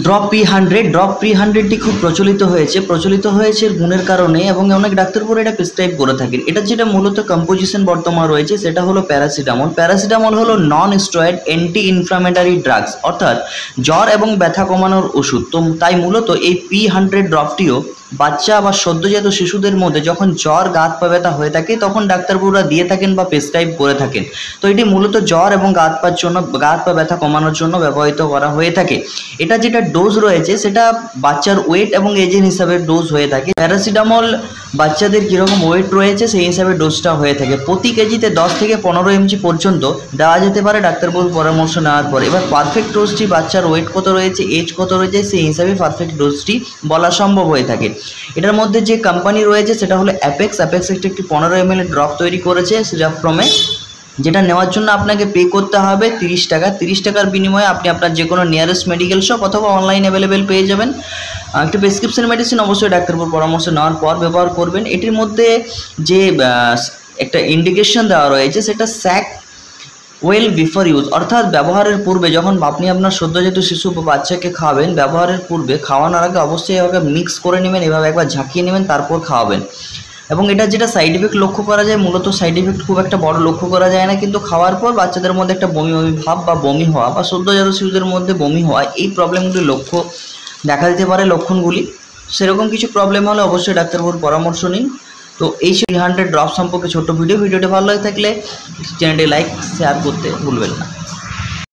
Drop P100টি খুব প্রচলিত হয়েছে গুণের কারণে এবং অনেক ডাক্তারবাবুরা এটা প্রেসক্রাইব করে থাকেন। এটা যেটা মূলত কম্পোজিশন বর্তমান রয়েছে সেটা হলো প্যারাসিটামল হলো নন স্টেরয়েড অ্যান্টি ইনফ্লামেটরি ড্রাগস, অর্থাৎ জ্বর এবং ব্যথা কমানোর ওষুধ। তো তাই মূলত এই P100 ড্রপটিও বাচ্চা বা সদ্যজাত শিশুদের মধ্যে যখন জ্বর গা হাত পা ব্যথা হয়ে থাকে তখন ডাক্তারবাবুরা দিয়ে থাকেন বা প্রেসক্রাইব করে থাকেন। তো এটি মূলত জ্বর এবং গা হাত পা ব্যথা কমানোর জন্য ব্যবহৃত করা হয়ে থাকে। এটা যেটা ডোজ রয়েছে সেটা বাচ্চার ওয়েট এবং এজের হিসাবে ডোজ হয়ে থাকে। প্যারাসিটামল বাচ্চাদের কীরকম ওয়েট রয়েছে সেই হিসাবে ডোজটা হয়ে থাকে। প্রতি কেজিতে 10 থেকে 15 mg পর্যন্ত দেওয়া যেতে পারে ডাক্তারবাবুর পরামর্শ নেওয়ার পর। এবার পারফেক্ট ডোজটি বাচ্চার ওয়েট কত রয়েছে, এজ কত রয়েছে সেই হিসাবে পারফেক্ট ডোজটি বলা সম্ভব হয়ে থাকে। এটার মধ্যে যে কোম্পানি রয়েছে সেটা হলো অ্যাপেক্স একটি 15 ml ড্রপ তৈরি করেছে সিরাপ্রমে, যেটা নেওয়ার জন্য আপনাকে পে করতে হবে 30 টাকা। 30 টাকার বিনিময়ে আপনি আপনার যে কোনো নিয়ারেস্ট মেডিকেল শপ অথবা অনলাইন অ্যাভেলেবেল পেয়ে যাবেন। একটি প্রেসক্রিপশন মেডিসিন অবশ্যই ডাক্তারবাবুর পরামর্শ নেওয়ার পর ব্যবহার করবেন। এটির মধ্যে যে একটা ইন্ডিকেশন দেওয়া রয়েছে সেটা স্যাক ওয়েল বিফোর ইউজ, অর্থাৎ ব্যবহারের পূর্বে যখন আপনি আপনার সদ্যজাত শিশু বা বাচ্চাকে খাওয়াবেন, ব্যবহারের পূর্বে খাওয়ানোর আগে অবশ্যই এভাবে মিক্স করে নেবেন, এভাবে একবার ঝাঁকিয়ে নেবেন তারপর খাওয়াবেন। এবং এটা যেটা সাইড ইফেক্ট লক্ষ্য করা যায়, মূলত সাইড ইফেক্ট খুব একটা বড় লক্ষ্য করা যায় না, কিন্তু খাওয়ার পর বাচ্চাদের মধ্যে একটা বমি ভাব বা বমি হওয়া বা সদ্যজাত শিশুদের মধ্যে বমি হওয়া, এই প্রবলেমগুলি দেখা দিতে পারে লক্ষণগুলি। সেরকম কিছু প্রবলেম হলে অবশ্যই ডাক্তারবাবুর পরামর্শ নিন। তো এই P100 ড্রপ সম্পর্কে ছোট্ট ভিডিওটি ভালো লাগে থাকলে চ্যানেলটি লাইক শেয়ার করতে ভুলবেন না।